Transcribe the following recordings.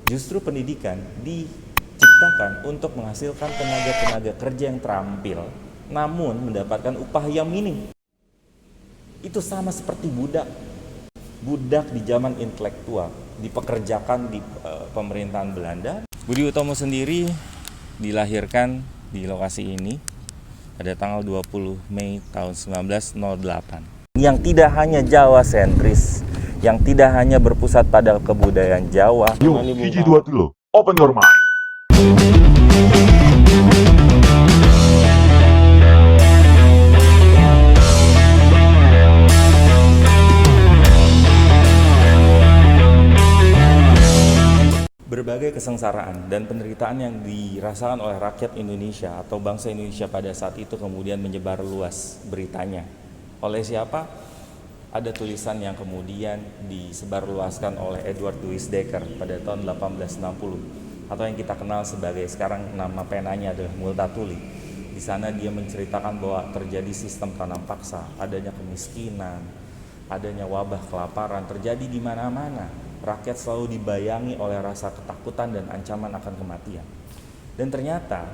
Justru pendidikan diciptakan untuk menghasilkan tenaga-tenaga kerja yang terampil, namun mendapatkan upah yang minim. Itu sama seperti budak. Budak di zaman intelektual dipekerjakan di pemerintahan Belanda. Budi Utomo sendiri dilahirkan di lokasi ini pada tanggal 20 Mei tahun 1908. Yang tidak hanya Jawa sentris, yang tidak hanya berpusat pada kebudayaan Jawa. Yuk, hiji dua telo. Open your mind. Berbagai kesengsaraan dan penderitaan yang dirasakan oleh rakyat Indonesia atau bangsa Indonesia pada saat itu kemudian menyebar luas beritanya. Oleh siapa? Ada tulisan yang kemudian disebarluaskan oleh Edward Louis Dekker pada tahun 1860 atau yang kita kenal sebagai sekarang nama penanya adalah Multatuli. Di sana dia menceritakan bahwa terjadi sistem tanam paksa, adanya kemiskinan, adanya wabah kelaparan terjadi di mana-mana. Rakyat selalu dibayangi oleh rasa ketakutan dan ancaman akan kematian. Dan ternyata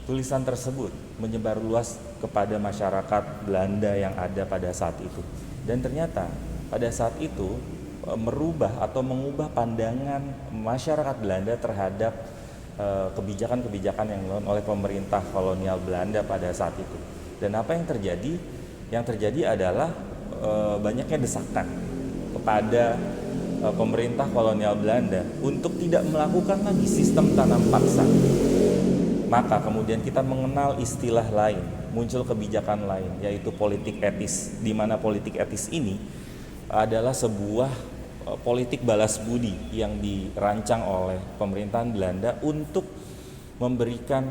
tulisan tersebut menyebar luas kepada masyarakat Belanda yang ada pada saat itu. Dan ternyata pada saat itu merubah atau mengubah pandangan masyarakat Belanda terhadap kebijakan-kebijakan yang dilakukan oleh pemerintah kolonial Belanda pada saat itu. Dan apa yang terjadi? Yang terjadi adalah banyaknya desakan kepada pemerintah kolonial Belanda untuk tidak melakukan lagi sistem tanam paksa. Maka kemudian kita mengenal istilah lain, muncul kebijakan lain, yaitu politik etis, di mana politik etis ini adalah sebuah politik balas budi yang dirancang oleh pemerintahan Belanda untuk memberikan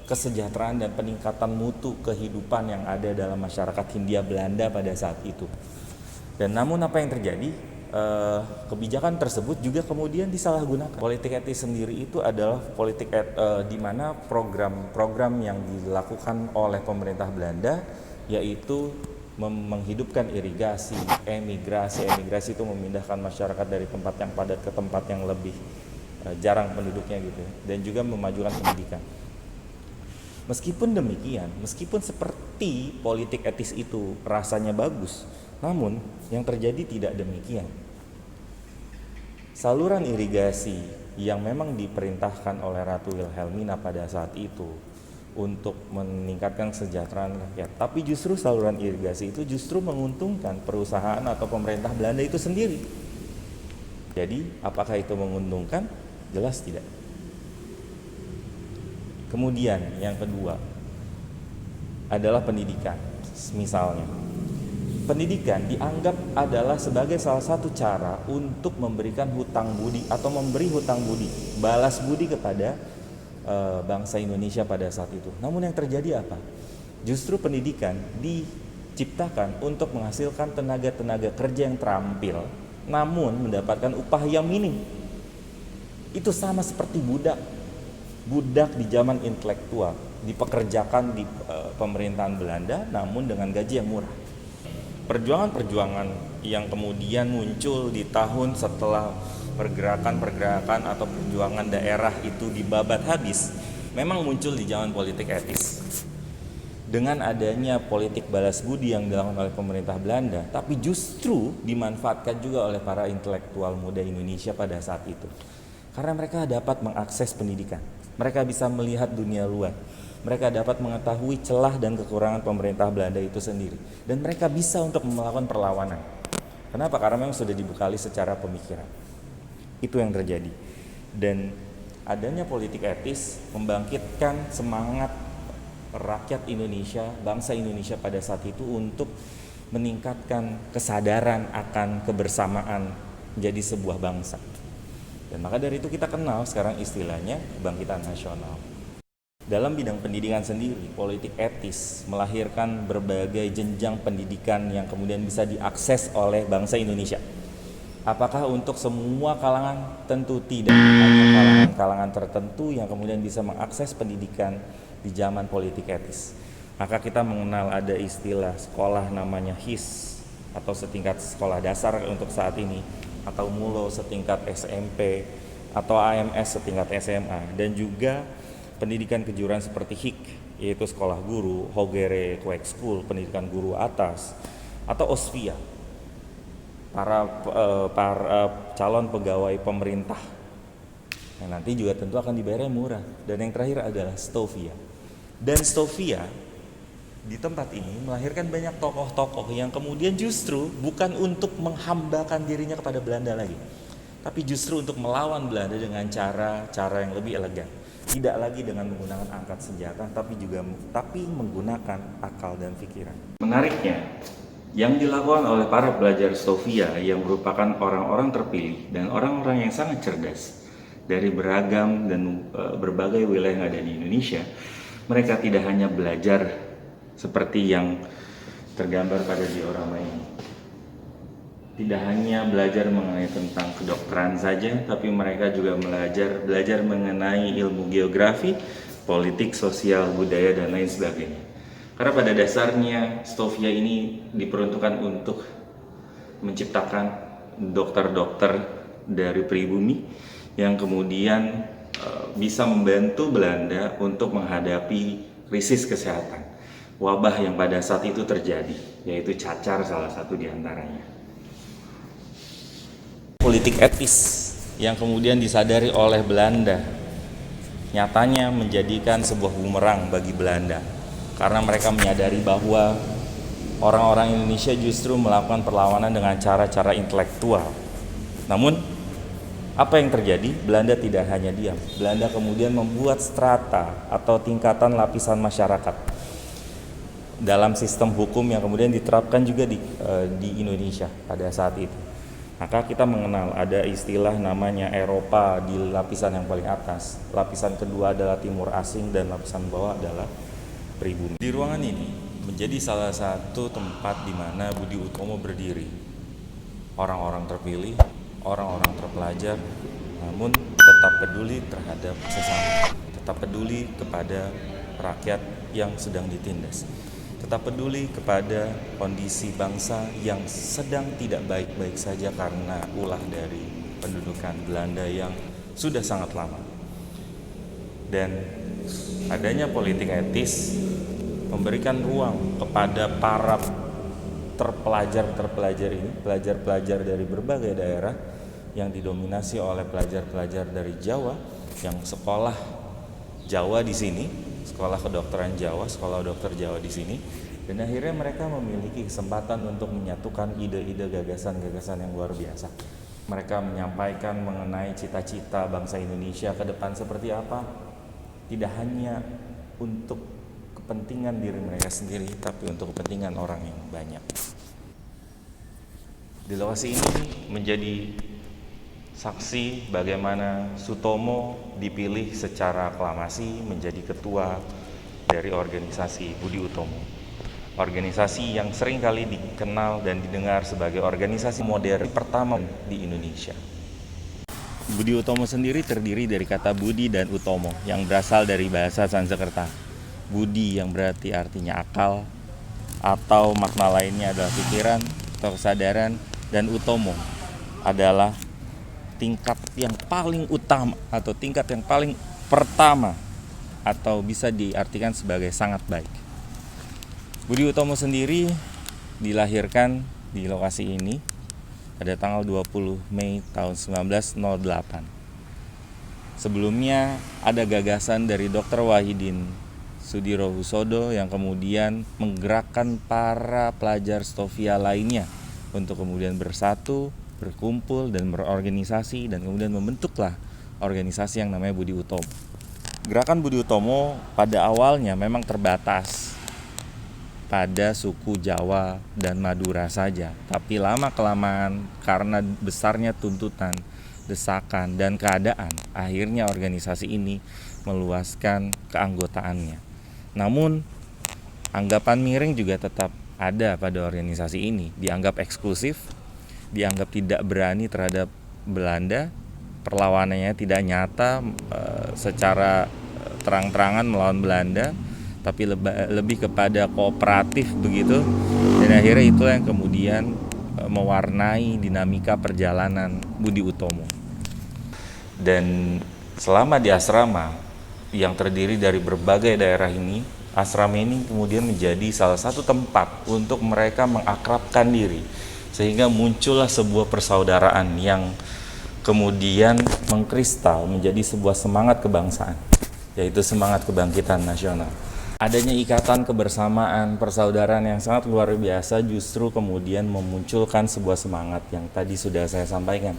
kesejahteraan dan peningkatan mutu kehidupan yang ada dalam masyarakat Hindia Belanda pada saat itu. Dan namun apa yang terjadi? Kebijakan tersebut juga kemudian disalahgunakan. Politik etis sendiri itu adalah politik di mana program-program yang dilakukan oleh pemerintah Belanda, yaitu menghidupkan irigasi, emigrasi itu memindahkan masyarakat dari tempat yang padat ke tempat yang lebih jarang penduduknya gitu, dan juga memajukan pendidikan. Meskipun demikian, meskipun seperti politik etis itu rasanya bagus, namun yang terjadi tidak demikian. Saluran irigasi yang memang diperintahkan oleh Ratu Wilhelmina pada saat itu untuk meningkatkan kesejahteraan rakyat, tapi justru saluran irigasi itu justru menguntungkan perusahaan atau pemerintah Belanda itu sendiri. Jadi, apakah itu menguntungkan? Jelas tidak. Kemudian yang kedua adalah pendidikan. Misalnya, pendidikan dianggap adalah sebagai salah satu cara untuk memberikan hutang budi atau memberi hutang budi, balas budi kepada bangsa Indonesia pada saat itu. Namun yang terjadi apa? Justru pendidikan diciptakan untuk menghasilkan tenaga-tenaga kerja yang terampil, namun mendapatkan upah yang minim. Itu sama seperti budak di zaman intelektual dipekerjakan di pemerintahan Belanda, namun dengan gaji yang murah. Perjuangan-perjuangan yang kemudian muncul di tahun setelah pergerakan-pergerakan atau perjuangan daerah itu dibabat habis, memang muncul di zaman politik etis. Dengan adanya politik balas budi yang dilakukan oleh pemerintah Belanda, tapi justru dimanfaatkan juga oleh para intelektual muda Indonesia pada saat itu. Karena mereka dapat mengakses pendidikan, mereka bisa melihat dunia luar, mereka dapat mengetahui celah dan kekurangan pemerintah Belanda itu sendiri, dan mereka bisa untuk melakukan perlawanan. Kenapa? Karena memang sudah dibekali secara pemikiran. Itu yang terjadi. Dan adanya politik etis membangkitkan semangat rakyat Indonesia, bangsa Indonesia pada saat itu untuk meningkatkan kesadaran akan kebersamaan menjadi sebuah bangsa. Dan maka dari itu kita kenal sekarang istilahnya kebangkitan nasional. Dalam bidang pendidikan sendiri, politik etis melahirkan berbagai jenjang pendidikan yang kemudian bisa diakses oleh bangsa Indonesia. Apakah untuk semua kalangan? Tentu tidak. Hanya kalangan tertentu yang kemudian bisa mengakses pendidikan di zaman politik etis. Maka kita mengenal ada istilah sekolah namanya HIS atau setingkat sekolah dasar untuk saat ini, atau MULO setingkat SMP atau AMS setingkat SMA, dan juga pendidikan kejuruan seperti HIK, yaitu sekolah guru, Hogere Kwek School, pendidikan guru atas, atau OSVIA, para calon pegawai pemerintah yang nanti juga tentu akan dibayarnya murah. Dan yang terakhir adalah Stovia. Dan Stovia di tempat ini melahirkan banyak tokoh-tokoh yang kemudian justru bukan untuk menghambakan dirinya kepada Belanda lagi, tapi justru untuk melawan Belanda dengan cara yang lebih elegan. Tidak lagi dengan menggunakan angkat senjata, tapi menggunakan akal dan pikiran. Menariknya, yang dilakukan oleh para pelajar Stovia yang merupakan orang-orang terpilih dan orang-orang yang sangat cerdas dari beragam dan berbagai wilayah yang ada di Indonesia, mereka tidak hanya belajar seperti yang tergambar pada diorama ini. Tidak hanya belajar mengenai tentang kedokteran saja, tapi mereka juga belajar mengenai ilmu geografi, politik, sosial, budaya, dan lain sebagainya. Karena pada dasarnya Stovia ini diperuntukkan untuk menciptakan dokter-dokter dari pribumi yang kemudian bisa membantu Belanda untuk menghadapi krisis kesehatan, wabah yang pada saat itu terjadi, yaitu cacar salah satu diantaranya. Politik etis yang kemudian disadari oleh Belanda nyatanya menjadikan sebuah bumerang bagi Belanda, karena mereka menyadari bahwa orang-orang Indonesia justru melakukan perlawanan dengan cara-cara intelektual. Namun apa yang terjadi? Belanda tidak hanya diam. Belanda kemudian membuat strata atau tingkatan lapisan masyarakat dalam sistem hukum yang kemudian diterapkan juga di Indonesia pada saat itu. Maka kita mengenal ada istilah namanya Eropa di lapisan yang paling atas, lapisan kedua adalah timur asing, dan lapisan bawah adalah pribumi. Di ruangan ini menjadi salah satu tempat di mana Budi Utomo berdiri. Orang-orang terpilih, orang-orang terpelajar, namun tetap peduli terhadap sesama, tetap peduli kepada rakyat yang sedang ditindas, tetap peduli kepada kondisi bangsa yang sedang tidak baik-baik saja karena ulah dari pendudukan Belanda yang sudah sangat lama. Dan adanya politik etis memberikan ruang kepada para terpelajar ini, pelajar-pelajar dari berbagai daerah yang didominasi oleh pelajar-pelajar dari Jawa yang sekolah Jawa di sini, sekolah kedokteran Jawa, sekolah dokter Jawa di sini, dan akhirnya mereka memiliki kesempatan untuk menyatukan ide-ide, gagasan-gagasan yang luar biasa. Mereka menyampaikan mengenai cita-cita bangsa Indonesia ke depan seperti apa, tidak hanya untuk kepentingan diri mereka sendiri, tapi untuk kepentingan orang yang banyak. Di lokasi ini menjadi saksi bagaimana Sutomo dipilih secara aklamasi menjadi ketua dari organisasi Budi Utomo. Organisasi yang seringkali dikenal dan didengar sebagai organisasi modern pertama di Indonesia. Budi Utomo sendiri terdiri dari kata Budi dan Utomo yang berasal dari bahasa Sanskerta. Budi yang berarti artinya akal, atau makna lainnya adalah pikiran atau kesadaran, dan Utomo adalah tingkat yang paling utama atau tingkat yang paling pertama, atau bisa diartikan sebagai sangat baik. Budi Utomo sendiri dilahirkan di lokasi ini pada tanggal 20 Mei tahun 1908. Sebelumnya ada gagasan dari Dr. Wahidin Sudirohusodo yang kemudian menggerakkan para pelajar Stovia lainnya untuk kemudian bersatu, berkumpul, dan berorganisasi, dan kemudian membentuklah organisasi yang namanya Budi Utomo. Gerakan Budi Utomo pada awalnya memang terbatas pada suku Jawa dan Madura saja, tapi lama-kelamaan karena besarnya tuntutan, desakan, dan keadaan, akhirnya organisasi ini meluaskan keanggotaannya. Namun anggapan miring juga tetap ada pada organisasi ini, dianggap eksklusif, dianggap tidak berani terhadap Belanda, perlawanannya tidak nyata secara terang-terangan melawan Belanda, tapi lebih kepada kooperatif begitu. Dan akhirnya itu yang kemudian mewarnai dinamika perjalanan Budi Utomo. Dan selama di asrama yang terdiri dari berbagai daerah ini, asrama ini kemudian menjadi salah satu tempat untuk mereka mengakrabkan diri, sehingga muncullah sebuah persaudaraan yang kemudian mengkristal menjadi sebuah semangat kebangsaan, yaitu semangat kebangkitan nasional. Adanya ikatan kebersamaan, persaudaraan yang sangat luar biasa justru kemudian memunculkan sebuah semangat yang tadi sudah saya sampaikan.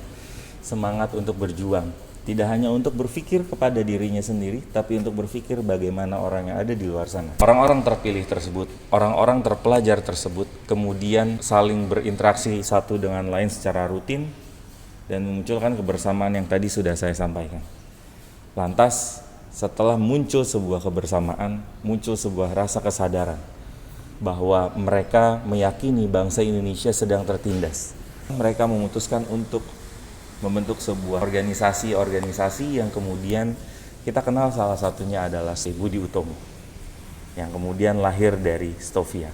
Semangat untuk berjuang, tidak hanya untuk berpikir kepada dirinya sendiri, tapi untuk berpikir bagaimana orang yang ada di luar sana. Orang-orang terpilih tersebut, orang-orang terpelajar tersebut, kemudian saling berinteraksi satu dengan lain secara rutin, dan memunculkan kebersamaan yang tadi sudah saya sampaikan. Lantas, setelah muncul sebuah kebersamaan, muncul sebuah rasa kesadaran bahwa mereka meyakini bangsa Indonesia sedang tertindas. Mereka memutuskan untuk membentuk sebuah organisasi yang kemudian kita kenal salah satunya adalah Budi Utomo, yang kemudian lahir dari Stovia.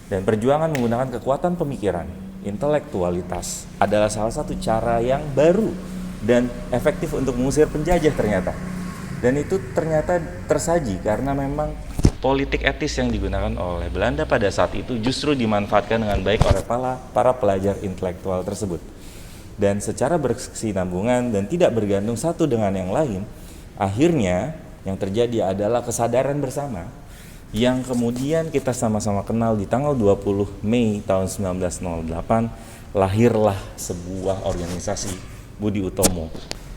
Dan perjuangan menggunakan kekuatan pemikiran, intelektualitas adalah salah satu cara yang baru dan efektif untuk mengusir penjajah ternyata. Dan itu ternyata tersaji karena memang politik etis yang digunakan oleh Belanda pada saat itu justru dimanfaatkan dengan baik oleh para pelajar intelektual tersebut. Dan secara berkesinambungan dan tidak bergantung satu dengan yang lain, akhirnya yang terjadi adalah kesadaran bersama yang kemudian kita sama-sama kenal. Di tanggal 20 Mei tahun 1908 lahirlah sebuah organisasi Budi Utomo,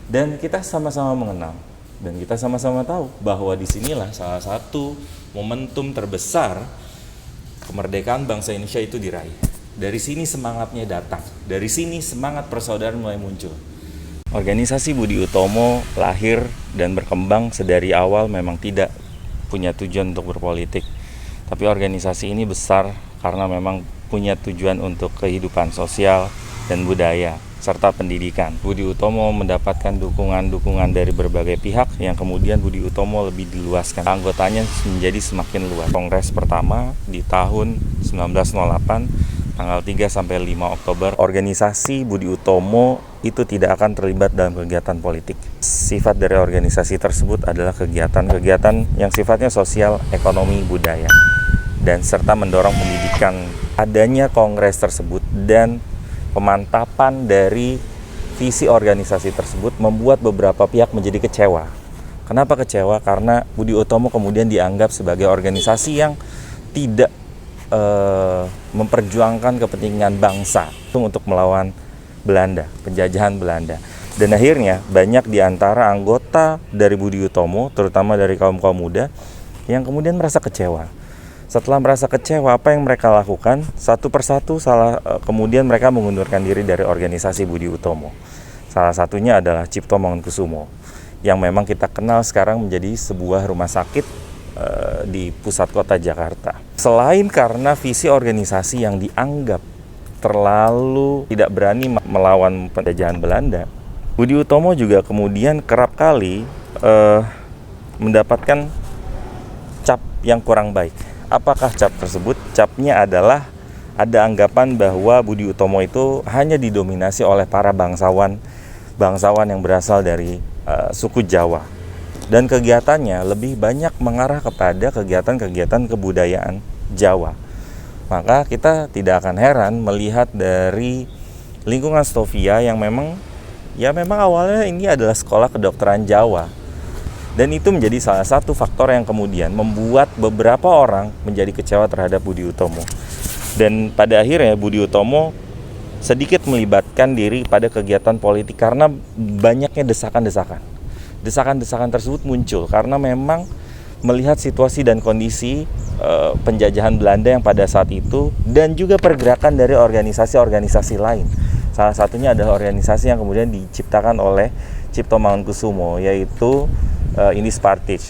dan kita sama-sama mengenal dan kita sama-sama tahu bahwa disinilah salah satu momentum terbesar kemerdekaan bangsa Indonesia itu diraih. Dari sini semangatnya datang, dari sini semangat persaudaraan mulai muncul. Organisasi Budi Utomo lahir dan berkembang sedari awal memang tidak punya tujuan untuk berpolitik, tapi organisasi ini besar karena memang punya tujuan untuk kehidupan sosial dan budaya serta pendidikan. Budi Utomo mendapatkan dukungan dari berbagai pihak yang kemudian Budi Utomo lebih diluaskan. Anggotanya menjadi semakin luas. Kongres pertama di tahun 1908 tanggal 3 sampai 5 Oktober, organisasi Budi Utomo itu tidak akan terlibat dalam kegiatan politik. Sifat dari organisasi tersebut adalah kegiatan yang sifatnya sosial, ekonomi, budaya, dan serta mendorong pendidikan. Adanya kongres tersebut dan pemantapan dari visi organisasi tersebut membuat beberapa pihak menjadi kecewa. Kenapa kecewa? Karena Budi Utomo kemudian dianggap sebagai organisasi yang tidak memperjuangkan kepentingan bangsa untuk melawan Belanda, penjajahan Belanda. Dan akhirnya banyak di antara anggota dari Budi Utomo, terutama dari kaum-kaum muda, yang kemudian merasa kecewa. Setelah merasa kecewa, apa yang mereka lakukan? Satu persatu kemudian mereka mengundurkan diri dari organisasi Budi Utomo. Salah satunya adalah Cipto Mangunkusumo, yang memang kita kenal sekarang menjadi sebuah rumah sakit di pusat kota Jakarta. Selain karena visi organisasi yang dianggap terlalu tidak berani melawan penjajahan Belanda, Budi Utomo juga kemudian kerap kali mendapatkan cap yang kurang baik. Apakah cap tersebut? Capnya adalah ada anggapan bahwa Budi Utomo itu hanya didominasi oleh para bangsawan yang berasal dari suku Jawa, dan kegiatannya lebih banyak mengarah kepada kegiatan-kegiatan kebudayaan Jawa. Maka kita tidak akan heran melihat dari lingkungan Stovia yang memang awalnya ini adalah sekolah kedokteran Jawa. Dan itu menjadi salah satu faktor yang kemudian membuat beberapa orang menjadi kecewa terhadap Budi Utomo. Dan pada akhirnya Budi Utomo sedikit melibatkan diri pada kegiatan politik karena banyaknya desakan-desakan. Desakan-desakan tersebut muncul karena memang melihat situasi dan kondisi penjajahan Belanda yang pada saat itu, dan juga pergerakan dari organisasi-organisasi lain. Salah satunya adalah organisasi yang kemudian diciptakan oleh Cipto Mangunkusumo, yaitu Indis Partij,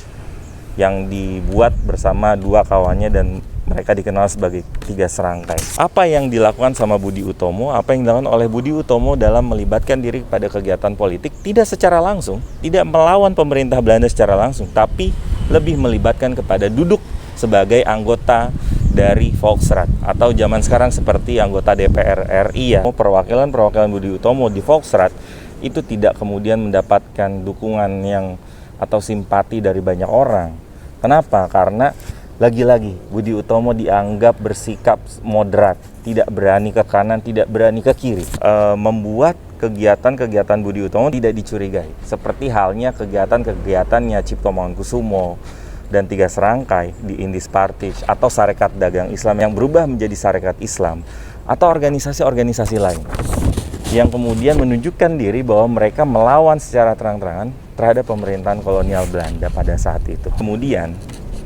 yang dibuat bersama dua kawannya dan mereka dikenal sebagai Tiga Serangkai. Apa yang dilakukan sama Budi Utomo, apa yang dilakukan oleh Budi Utomo dalam melibatkan diri pada kegiatan politik, tidak secara langsung, tidak melawan pemerintah Belanda secara langsung, tapi lebih melibatkan kepada duduk sebagai anggota dari Volksrat, atau zaman sekarang seperti anggota DPR RI ya. Perwakilan Budi Utomo di Volksrat itu tidak kemudian mendapatkan dukungan yang atau simpati dari banyak orang. Kenapa? Karena lagi-lagi Budi Utomo dianggap bersikap moderat, tidak berani ke kanan, tidak berani ke kiri, membuat kegiatan-kegiatan Budi Utomo tidak dicurigai, seperti halnya kegiatan-kegiatannya Cipto Mangunkusumo dan Tiga Serangkai di Indis Partij atau Sarekat Dagang Islam yang berubah menjadi Sarekat Islam, atau organisasi-organisasi lain yang kemudian menunjukkan diri bahwa mereka melawan secara terang-terangan terhadap pemerintahan kolonial Belanda pada saat itu. Kemudian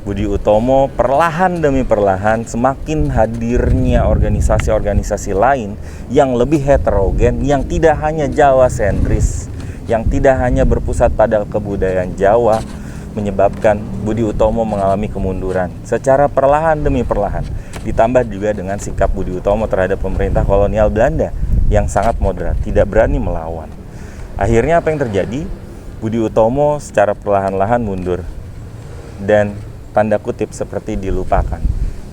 Budi Utomo perlahan demi perlahan semakin hadirnya organisasi-organisasi lain yang lebih heterogen, yang tidak hanya Jawa sentris, yang tidak hanya berpusat pada kebudayaan Jawa, menyebabkan Budi Utomo mengalami kemunduran secara perlahan demi perlahan. Ditambah juga dengan sikap Budi Utomo terhadap pemerintah kolonial Belanda yang sangat moderat, tidak berani melawan. Akhirnya apa yang terjadi? Budi Utomo secara perlahan-lahan mundur dan tanda kutip seperti dilupakan.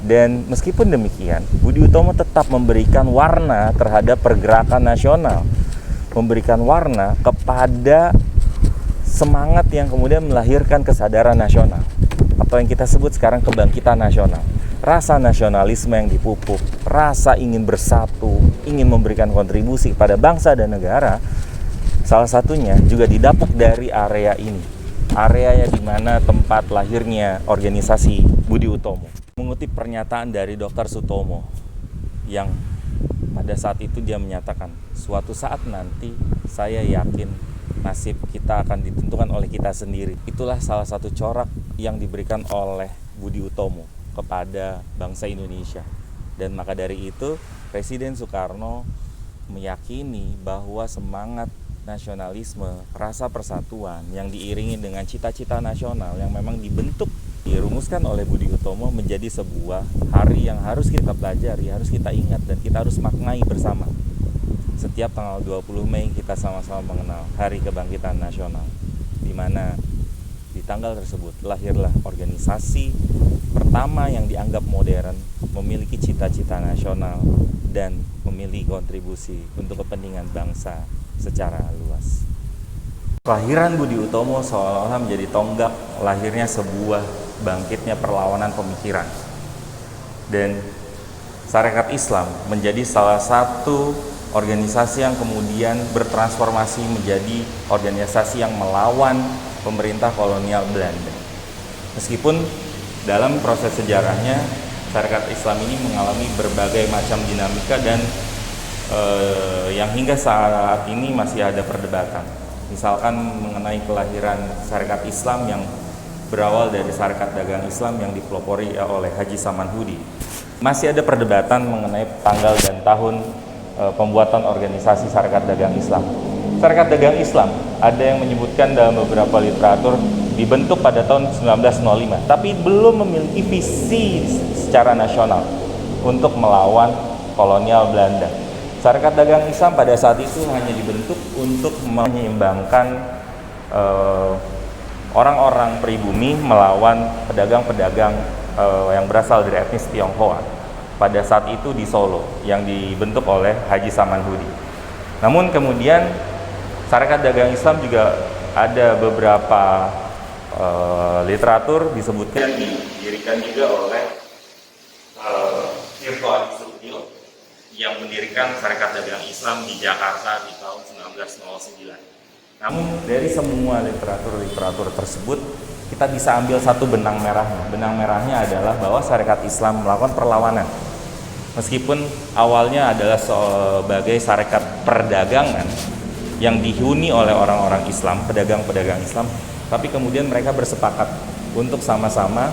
Dan meskipun demikian, Budi Utomo tetap memberikan warna terhadap pergerakan nasional, memberikan warna kepada semangat yang kemudian melahirkan kesadaran nasional, atau yang kita sebut sekarang kebangkitan nasional. Rasa nasionalisme yang dipupuk, rasa ingin bersatu, ingin memberikan kontribusi kepada bangsa dan negara, salah satunya juga didapat dari area ini, area di mana tempat lahirnya organisasi Budi Utomo. Mengutip pernyataan dari Dr. Sutomo yang pada saat itu dia menyatakan, suatu saat nanti saya yakin nasib kita akan ditentukan oleh kita sendiri. Itulah salah satu corak yang diberikan oleh Budi Utomo kepada bangsa Indonesia. Dan maka dari itu Presiden Soekarno meyakini bahwa semangat nasionalisme, rasa persatuan yang diiringi dengan cita-cita nasional yang memang dirumuskan oleh Budi Utomo menjadi sebuah hari yang harus kita pelajari, harus kita ingat, dan kita harus maknai bersama. Setiap tanggal 20 Mei kita sama-sama mengenal Hari Kebangkitan Nasional, di mana di tanggal tersebut lahirlah organisasi pertama yang dianggap modern, memiliki cita-cita nasional, dan memiliki kontribusi untuk kepentingan bangsa secara luas. Kelahiran Budi Utomo seolah-olah menjadi tonggak lahirnya sebuah bangkitnya perlawanan pemikiran. Dan Sarekat Islam menjadi salah satu organisasi yang kemudian bertransformasi menjadi organisasi yang melawan pemerintah kolonial Belanda. Meskipun dalam proses sejarahnya Sarekat Islam ini mengalami berbagai macam dinamika dan yang hingga saat ini masih ada perdebatan. Misalkan mengenai kelahiran Sarekat Islam yang berawal dari Sarekat Dagang Islam yang dipelopori oleh Haji Samanhudi. Masih ada perdebatan mengenai tanggal dan tahun pembuatan organisasi Sarekat Dagang Islam. Sarekat Dagang Islam ada yang menyebutkan dalam beberapa literatur dibentuk pada tahun 1905, tapi belum memiliki visi secara nasional untuk melawan kolonial Belanda. Sarekat Dagang Islam pada saat itu hanya dibentuk untuk menyeimbangkan orang-orang pribumi melawan pedagang-pedagang yang berasal dari etnis Tionghoa pada saat itu di Solo yang dibentuk oleh Haji Samanhudi. Namun kemudian Sarekat Dagang Islam juga ada beberapa literatur disebutkan didirikan juga oleh Tirto Adisutio yang mendirikan Sarekat Dagang Islam di Jakarta di tahun 1909. Namun dari semua literatur tersebut kita bisa ambil satu benang merahnya. Benang merahnya adalah bahwa Sarekat Islam melakukan perlawanan. Meskipun awalnya adalah sebagai sarekat perdagangan yang dihuni oleh orang-orang Islam, pedagang-pedagang Islam, tapi kemudian mereka bersepakat untuk sama-sama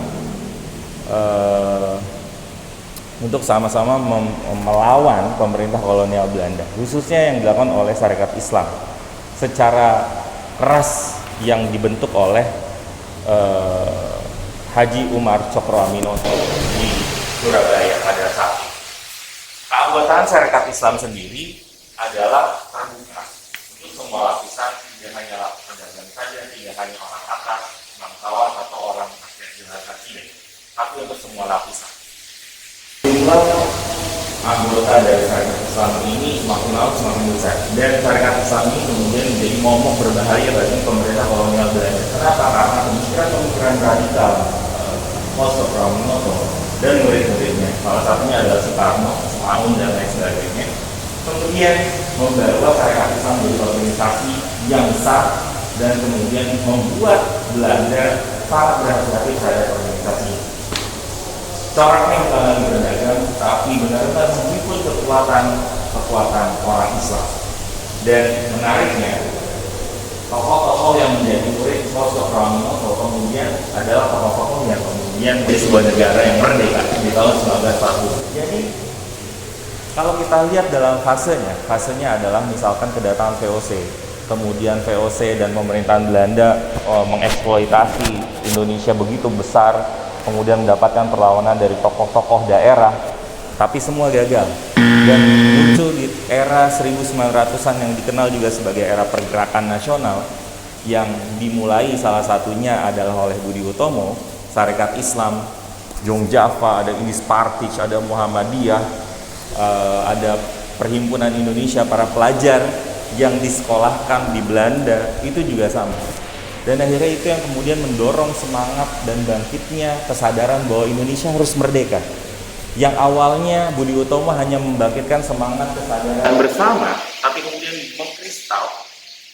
melawan pemerintah kolonial Belanda, khususnya yang dilakukan oleh Sarekat Islam secara keras yang dibentuk oleh Haji Umar Cokroaminoto di Surabaya pada saat itu. Keanggotaan Sarekat Islam sendiri adalah terbuka untuk semua lapisan, tidak hanya pedagang saja, tidak hanya orang atas, bangsawan atau orang rakyat jelata tidak, tapi untuk semua lapisan. jumlah anggota dari Syarikat Islam ini semakin lama semakin besar, dan Syarikat Islam ini kemudian menjadi momok berbahaya bagi pemerintah kolonial Belanda. Kenapa? Karena pemikiran radikal Kosok Raminoto dan murid-muridnya, salah satunya adalah Soekarno, Aun dan lain sebagainya, kemudian membawa Syarikat Islam menjadi organisasi yang besar dan kemudian membuat Belanda sangat berhati-hati terhadap organisasi. Coraknya bukan lagi berdagang, tapi benar-benar mengikut kekuatan orang Islam. Dan menariknya, tokoh-tokoh yang menjadi murid Kosok Raminoto kemudian adalah tokoh-tokoh yang kemudian di sebuah negara yang merdeka di tahun 1940. Jadi kalau kita lihat dalam fasenya adalah misalkan kedatangan VOC, kemudian VOC dan pemerintahan Belanda mengeksploitasi Indonesia begitu besar, kemudian mendapatkan perlawanan dari tokoh-tokoh daerah, tapi semua gagal. Dan muncul di era 1900-an yang dikenal juga sebagai era pergerakan nasional, yang dimulai salah satunya adalah oleh Budi Utomo, Syarikat Islam, Jong Java, ada Indis Partij, ada Muhammadiyah, ada Perhimpunan Indonesia para pelajar yang disekolahkan di Belanda, itu juga sama. Dan akhirnya itu yang kemudian mendorong semangat dan bangkitnya kesadaran bahwa Indonesia harus merdeka. Yang awalnya Budi Utomo hanya membangkitkan semangat kesadaran bersama, tapi kemudian mengkristal,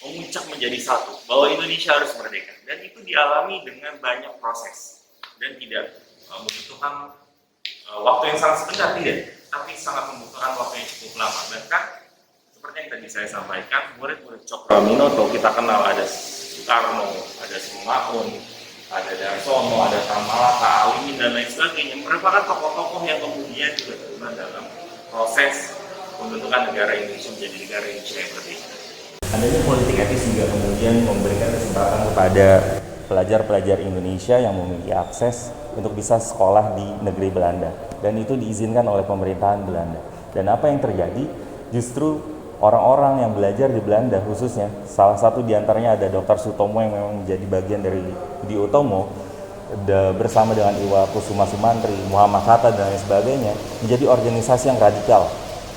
memuncak menjadi satu, bahwa Indonesia harus merdeka. Dan itu dialami dengan banyak proses dan tidak membutuhkan waktu yang sangat sebentar, tidak, tapi sangat membutuhkan waktu yang cukup lama. Bahkan seperti yang tadi saya sampaikan, murid-murid Cokro Aminoto kita kenal, ada Soekarno, ada Sumaun, ada Darsono, ada Tamalaka, Alimin, dan lain sebagainya, merupakan tokoh-tokoh yang kemudian juga terlibat dalam proses pembentukan negara Indonesia menjadi negara Indonesia yang merdeka. Adanya politik etis juga kemudian memberikan kesempatan kepada pelajar-pelajar Indonesia yang memiliki akses untuk bisa sekolah di negeri Belanda, dan itu diizinkan oleh pemerintahan Belanda. Dan apa yang terjadi? Justru orang-orang yang belajar di Belanda, khususnya salah satu diantaranya ada Dr. Sutomo yang memang menjadi bagian dari Budi Utomo, bersama dengan Iwa Kusuma Sumantri, Muhammad Hatta dan lain sebagainya, menjadi organisasi yang radikal,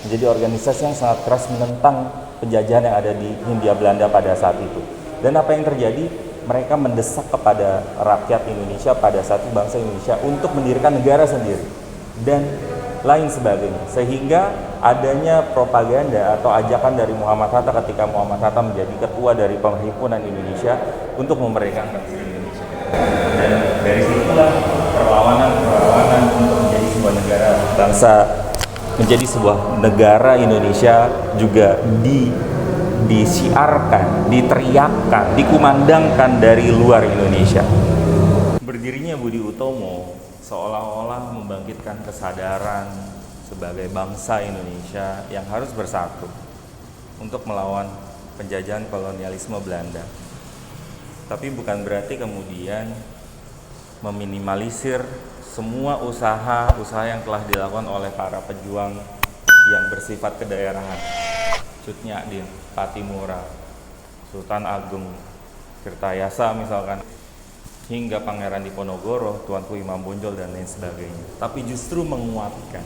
menjadi organisasi yang sangat keras menentang penjajahan yang ada di Hindia Belanda pada saat itu. Dan apa yang terjadi? Mereka mendesak kepada rakyat Indonesia pada saat itu, bangsa Indonesia, untuk mendirikan negara sendiri dan lain sebagainya, sehingga adanya propaganda atau ajakan dari Muhammad Hatta ketika Muhammad Hatta menjadi ketua dari Perhimpunan Indonesia untuk memerdekakan bangsa Indonesia. Dan dari situlah perlawanan untuk menjadi sebuah negara bangsa, menjadi sebuah negara Indonesia juga disiarkan, diteriakkan, dikumandangkan dari luar Indonesia. Berdirinya Budi Utomo seolah-olah membangkitkan kesadaran sebagai bangsa Indonesia yang harus bersatu untuk melawan penjajahan kolonialisme Belanda. Tapi bukan berarti kemudian meminimalisir semua usaha yang telah dilakukan oleh para pejuang yang bersifat kedaerahan. Cut Nyak Dien, Patimura, Sultan Agung, Tirtayasa misalkan, hingga Pangeran Diponegoro, Tuanku Imam Bonjol dan lain sebagainya. Tapi justru menguatkan,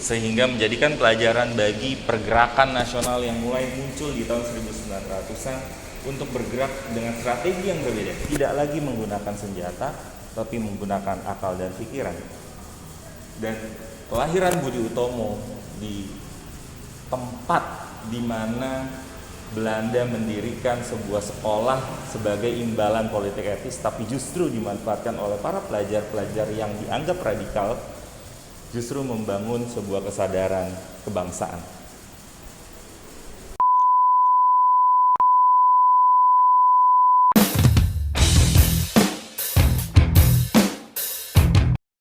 sehingga menjadikan pelajaran bagi pergerakan nasional yang mulai muncul di tahun 1900-an untuk bergerak dengan strategi yang berbeda. Tidak lagi menggunakan senjata, tapi menggunakan akal dan pikiran. Dan kelahiran Budi Utomo di tempat di mana Belanda mendirikan sebuah sekolah sebagai imbalan politik etis, tapi justru dimanfaatkan oleh para pelajar-pelajar yang dianggap radikal, justru membangun sebuah kesadaran kebangsaan.